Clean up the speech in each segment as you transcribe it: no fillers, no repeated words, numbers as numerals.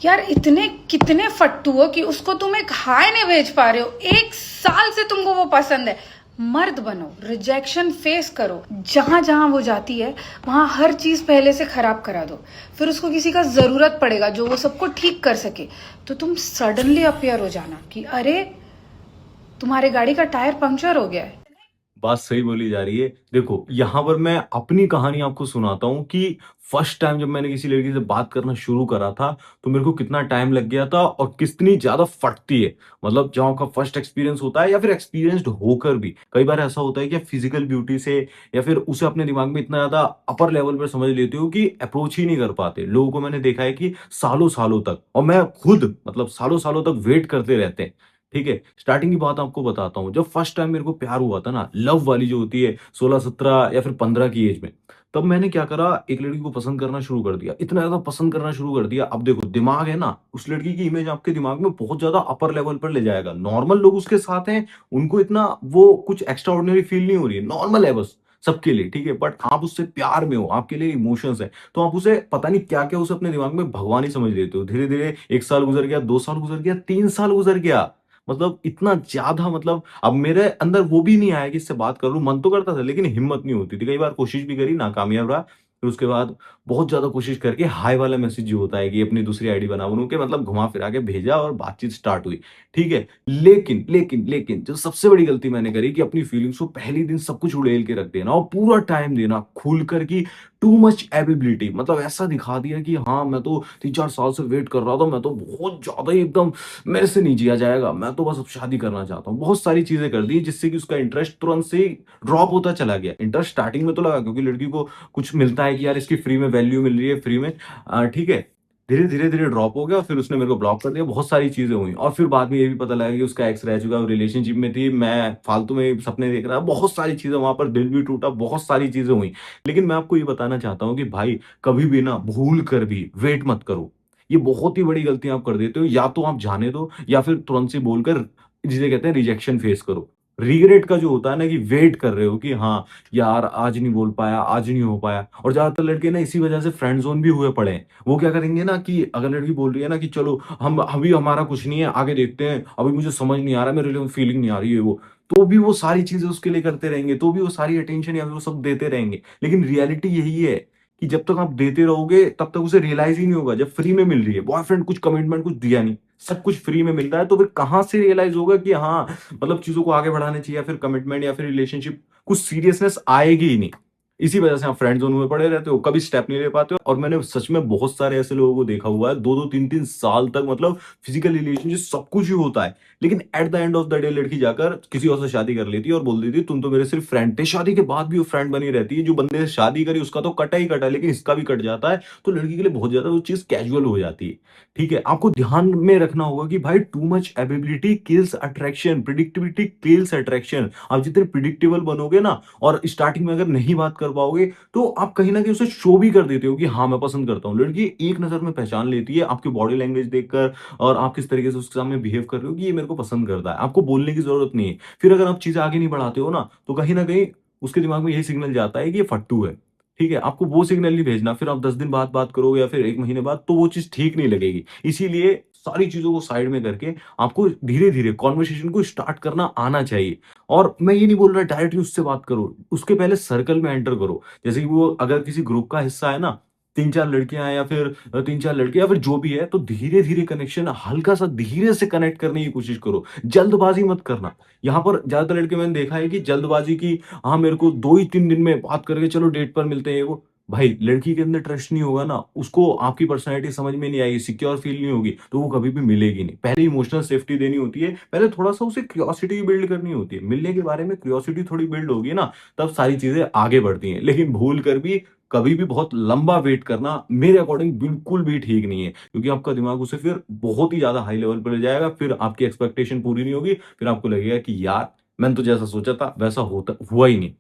यार इतने कितने फट्टू हो कि उसको तुम एक हाय नहीं भेज पा रहे हो। 1 साल से तुमको वो पसंद है। मर्द बनो, रिजेक्शन फेस करो। जहां जहां वो जाती है वहां हर चीज पहले से खराब करा दो। फिर उसको किसी का जरूरत पड़ेगा जो वो सबको ठीक कर सके, तो तुम सडनली अपियर हो जाना कि अरे तुम्हारे गाड़ी का टायर पंक्चर हो गया है। बात सही बोली जा रही है। देखो, यहाँ पर मैं अपनी कहानी आपको सुनाता हूँ कि फर्स्ट टाइम जब मैंने किसी लड़की से बात करना शुरू करा था, तो मेरे को कितना टाइम लग गया था और कितनी ज़्यादा फटती है। मतलब जब आपका फर्स्ट एक्सपीरियंस होता है या फिर एक्सपीरियंस्ड होकर भी, कई बार ऐसा होता है कि आप फिजिकल ब्यूटी से या फिर उसे अपने दिमाग में इतना ज़्यादा अपर लेवल पर समझ लेते हो कि अप्रोच ही नहीं कर पाते। लोगों को मैंने देखा है कि सालों-सालों तक, और मैं खुद मतलब सालों-सालों तक वेट करते रहते हैं। ठीक है, स्टार्टिंग की बात आपको बताता हूँ। जब फर्स्ट टाइम मेरे को प्यार हुआ था ना, लव वाली जो होती है 16-17 या फिर 15 की एज में, तब मैंने क्या करा, एक लड़की को पसंद करना शुरू कर दिया। इतना ज़्यादा पसंद करना शुरू कर दिया। अब देखो, दिमाग है ना, उस लड़की की इमेज आपके दिमाग में बहुत ज़्यादा अपर लेवल पर ले जाएगा। नॉर्मल लोग उसके साथ हैं, उनको इतना वो कुछ एक्स्ट्रा ऑर्डिनरी फील नहीं हो रही है, नॉर्मल है बस सबके लिए, ठीक है? बट आप उससे प्यार में हो, आपके लिए इमोशंस हैं, तो आप उसे पता नहीं क्या-क्या उसे अपने दिमाग में भगवान ही समझ लेते हो। धीरे-धीरे 1 साल गुज़र गया, 2 साल गुज़र गया, 3 साल गुज़र गया। मतलब इतना ज़्यादा, मतलब अब मेरे अंदर वो भी नहीं आया कि इससे बात कर लूँ, मन तो करता था लेकिन हिम्मत नहीं होती थी। कई बार कोशिश भी करी, नाकामयाब रहा। फिर उसके बाद बहुत ज़्यादा कोशिश करके हाय वाला मैसेज जो होता है कि अपनी दूसरी आईडी बना-बनू के मतलब घुमा-फिरा के भेजा और बातचीत स्टार्ट हुई, ठीक है? लेकिन जो सबसे बड़ी गलती मैंने करी कि अपनी फीलिंग्स को पहले दिन सब कुछ उड़ेल के रख देना और पूरा टाइम देना खुलकर कि टू मच एबिलिटी, मतलब ऐसा दिखा दिया कि हाँ, मैं तो 3-4 साल से वेट कर रहा था, मैं तो बहुत ज़्यादा ही एकदम मेरे से नहीं जिया जाएगा, मैं तो बस अब शादी करना चाहता हूँ। बहुत सारी चीज़ें कर दी जिससे कि उसका इंटरेस्ट तुरंत से ही ड्रॉप होता चला गया। इंटरेस्ट स्टार्टिंग में तो लगा क्योंकि लड़की को कुछ मिलता है कि यार इसकी फ्री में वैल्यू मिल रही है, फ्री में ठीक है। धीरे-धीरे ड्रॉप हो गया और फिर उसने मेरे को ब्लॉक कर दिया। बहुत सारी चीज़ें हुई और फिर बाद में ये भी पता लगा कि उसका एक्स रह चुका है, वो रिलेशनशिप में थी, मैं फालतू में सपने देख रहा। बहुत सारी चीज़ें वहाँ पर, दिल भी टूटा, बहुत सारी चीज़ें हुई। लेकिन मैं आपको ये बताना चाहता हूँ कि भाई, कभी भी ना भूल कर भी वेट मत करो। ये बहुत ही बड़ी गलती आप कर देते हो। या तो आप जाने दो या फिर तुरंत से बोलकर, जिसे कहते हैं, रिजेक्शन फेस करो। रिग्रेट का जो होता है ना कि वेट कर रहे हो कि हाँ, यार आज नहीं बोल पाया, आज नहीं हो पाया। और ज़्यादातर लड़के ना इसी वजह से फ्रेंड ज़ोन भी हुए पड़े हैं। वो क्या करेंगे ना कि अगर लड़की बोल रही है ना कि चलो हम अभी हमारा कुछ नहीं है, आगे देखते हैं, अभी मुझे समझ नहीं आ रहा, मेरे लिए फीलिंग नहीं आ रही है वो। तो भी वो सारी चीज़ें उसके लिए करते रहेंगे, तो भी वो सारी अटेंशन या फिर वो सब देते रहेंगे। लेकिन रियलिटी यही है कि जब तक आप देते रहोगे तब तक उसे रियलाइज़ ही नहीं होगा। जब फ्री में मिल रही है, बॉयफ्रेंड कुछ कमिटमेंट कुछ दिया नहीं, सब कुछ फ्री में मिल रहा है, तो फिर कहाँ से रियलाइज़ होगा कि हाँ, मतलब चीज़ों को आगे बढ़ाना चाहिए या फिर कमिटमेंट या फिर रिलेशनशिप, कुछ सीरियसनेस आएगी ही नहीं। इसी वजह से आप फ्रेंड ज़ोन में पड़े रहते हो, कभी स्टेप नहीं ले पाते हो। और मैंने सच में बहुत सारे ऐसे लोगों को देखा हुआ है, 2-2 3-3 साल तक, मतलब फिजिकल रिलेशनशिप सब कुछ ही होता है। लेकिन at the end of the day लड़की जाकर किसी और से शादी कर लेती है और बोल देती है तुम तो मेरे सिर्फ फ्रेंड थे। शादी के बाद भी वो फ्रेंड बनी रहती है। जो बंदे से शादी करी उसका तो कटा ही कटा, लेकिन इसका भी कट जाता है। तो लड़की के लिए बहुत ज़्यादा वो चीज़ कैजुअल हो जाती है। ठीक है? आपको ध्यान में रखना होगा कि भाई, too much ability kills attraction, predictivity kills attraction. आप जितने प्रेडिक्टेबल बनोगे ना और स्टार्टिंग में अगर नहीं बात कर पाओगे, तो आप कहीं न कहीं उसे शो भी कर देते हो कि हाँ, मैं पसंद करता हूँ। लड़की एक नज़र में पहचान लेती है आपकी बॉडी लैंग्वेज देखकर और आप किस तरीके से उसके सामने बिहेव कर रहे हो कि ये मेरे को पसंद करता है। आपको बोलने की ज़रूरत नहीं है। फिर अगर आप चीज़ें आगे नहीं बढ़ाते हो ना, तो कहीं न कहीं उसके दिमाग में यही सिग्नल जाता है कि ये फट्टू है। ठीक है? आपको वो सिग्नल नहीं भेजना। फिर आप 10 दिन बाद बात करोगे या फिर 1 महीने बाद, तो वो चीज़ ठीक नहीं लगेगी। इसीलिए सारी चीज़ों को साइड में करके आपको धीरे-धीरे कन्वर्सेशन को स्टार्ट करना आना चाहिए। और मैं ये नहीं बोल रहा डायरेक्टली उससे बात करो, उसके पहले सर्कल में एंटर करो। जैसे कि वो अगर किसी ग्रुप का हिस्सा है ना, 3-4 लड़कियाँ हैं या फिर 3-4 लड़के या फिर जो भी है, तो धीरे-धीरे कनेक्शन हल्का-सा धीरे से कनेक्ट करने की कोशिश करो। जल्दबाज़ी मत करना। यहाँ पर ज़्यादातर लड़के मैंने देखा है कि जल्दबाज़ी की, हाँ, मेरे को 2 ही 3 दिन में बात करके चलो डेट पर मिलते हैं ये वो। भाई, लड़की के अंदर ट्रस्ट नहीं होगा ना, उसको आपकी पर्सनैलिटी समझ में नहीं आएगी, सिक्योर फील नहीं होगी, तो वो कभी भी मिलेगी नहीं। पहले इमोशनल सेफ्टी देनी होती है, पहले थोड़ा-सा उसे क्यूरियोसिटी बिल्ड करनी होती है। मिलने के बारे में क्यूरियोसिटी थोड़ी बिल्ड होगी ना, तब सारी चीज़ें आगे बढ़ती हैं। लेकिन भूल कर भी कभी भी बहुत लंबा वेट करना मेरे अकॉर्डिंग बिल्कुल भी ठीक नहीं है, क्योंकि आपका दिमाग उसे फिर बहुत ही ज़्यादा हाई लेवल पे ले जाएगा, फिर आपकी एक्सपेक्टेशन पूरी नहीं होगी, फिर आपको लगेगा कि यार, मैंने तो जैसा सोचा था वैसा होता हुआ ही नहीं।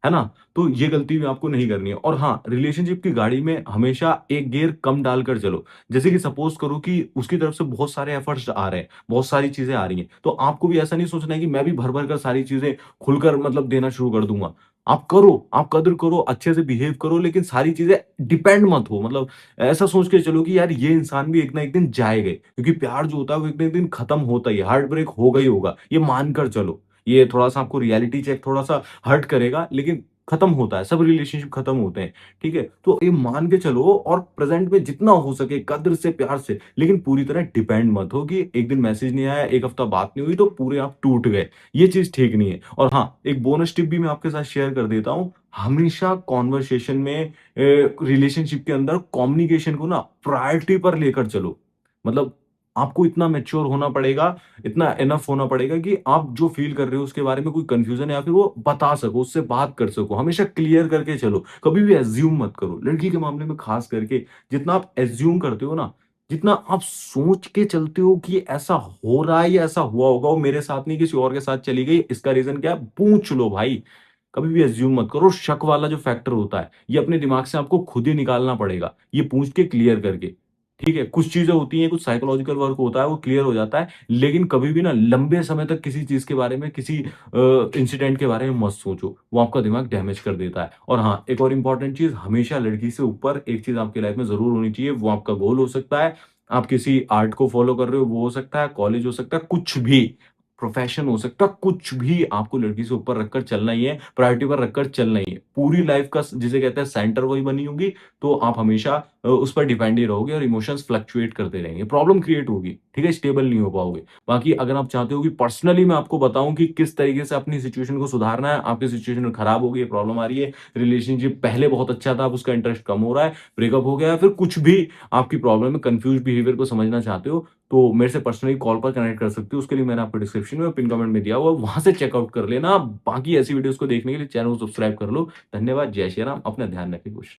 है ना? तो ये गलती भी आपको नहीं करनी है। और हाँ, रिलेशनशिप की गाड़ी में हमेशा एक गियर कम डालकर चलो। जैसे कि सपोज़ करो कि उसकी तरफ से बहुत सारे एफर्ट्स आ रहे हैं, बहुत सारी चीज़ें आ रही हैं, तो आपको भी ऐसा नहीं सोचना है कि मैं भी भर-भर कर सारी चीज़ें खुलकर मतलब देना शुरू कर दूँगा। आप करो, आप कदर करो, अच्छे से बिहेव करो, लेकिन सारी चीज़ें डिपेंड मत हो। मतलब ऐसा सोच के चलो कि यार ये इंसान भी एक ना एक दिन जाएगा ही, क्योंकि प्यार जो होता है वो एक ना एक दिन खत्म होता ही है, हार्ट ब्रेक होगा ही होगा, ये मानकर चलो। ये थोड़ा-सा आपको रियलिटी चेक थोड़ा-सा हर्ट करेगा, लेकिन खत्म होता है, सब रिलेशनशिप खत्म होते हैं, ठीक है? तो ये मान के चलो और प्रेज़ेंट में जितना हो सके कद्र से, प्यार से, लेकिन पूरी तरह डिपेंड मत हो कि एक दिन मैसेज नहीं आया, 1 हफ्ता बात नहीं हुई तो पूरे आप टूट गए। ये चीज़ ठीक नहीं है। और हाँ, एक बोनस टिप भी मैं आपके साथ शेयर कर देता हूँ। हमेशा कन्वर्सेशन में रिलेशनशिप के अंदर कम्युनिकेशन को ना प्रायोरिटी पर लेकर चलो। मतलब आपको इतना मैच्योर होना पड़ेगा, इतना इनफ होना पड़ेगा कि आप जो फ़ील कर रहे हो उसके बारे में कोई कन्फ्यूज़न है या फिर वो बता सको, उससे बात कर सको। हमेशा क्लियर करके चलो, कभी भी अज़्यूम मत करो। लड़की के मामले में ख़ास करके जितना आप अज़्यूम करते हो ना, जितना आप सोच के चलते हो कि ऐसा हो रहा है या ऐसा हुआ होगा, वो मेरे साथ नहीं किसी और के साथ चली गई, इसका रीज़न क्या है? पूछ लो भाई। कभी भी अज़्यूम मत करो। शक वाला जो फैक्टर होता है, ये अपने दिमाग से आपको खुद ही निकालना पड़ेगा, ये पूछ के क्लियर करके। ठीक है? कुछ चीज़ें होती हैं, कुछ साइकोलॉजिकल वर्क होता है, वो क्लियर हो जाता है, लेकिन कभी भी ना लंबे समय तक किसी चीज़ के बारे में, किसी इंसिडेंट के बारे में मत सोचो, वो आपका दिमाग डैमेज कर देता है। और हाँ, एक और इम्पोर्टेंट चीज़, हमेशा लड़की से ऊपर एक चीज़ आपकी लाइफ में ज़रूर होनी चाहिए, वो आपका गोल हो सकता है, आप किसी आर्ट को फॉलो कर रहे हो, वो हो सकता है, कॉलेज हो सकता है, कुछ भी, प्रोफ़ेशन हो सकता है, कुछ भी आपको लड़की से ऊपर रखकर चलना ही है, प्रायोरिटी पर रखकर चलना ही है। पूरी लाइफ़ का जिसे कहते हैं सेंटर वही बनी होगी, तो आप हमेशा उस पर डिपेंड ही रहोगे और इमोशंस फ्लक्चुएट करते रहेंगे। प्रॉब्लम क्रिएट होगी, ठीक है? स्टेबल नहीं हो पाओगे। बाकी अगर आप चाहते हो कि पर्सनली मैं आपको बताऊँ कि किस तरीके से अपनी सिचुएशन को सुधारना है, आपकी सिचुएशन खराब हो गई है, प्रॉब्लम आ रही है, रिलेशनशिप पहले बहुत अच्छा था, अब उसका इंटरेस्ट कम हो रहा है, ब्रेकअप हो गया है, फिर कुछ भी आपकी प्रॉब्लम है, कन्फ्यूज़ बिहेवियर को समझना चाहते हो, तो मेरे से पर्सनली कॉल पर कनेक्ट कर सकते हो। उसके लिए मैंने आपको डिस्क्रिप्शन में और पिन कमेंट में दिया हुआ है, वहाँ से चेकआउट कर लेना। बाकी ऐसी वीडियोज़ को देखने के लिए चैनल को सब्सक्राइब कर लो। धन्यवाद, जय श्री राम, अपना ध्यान रखें, खुश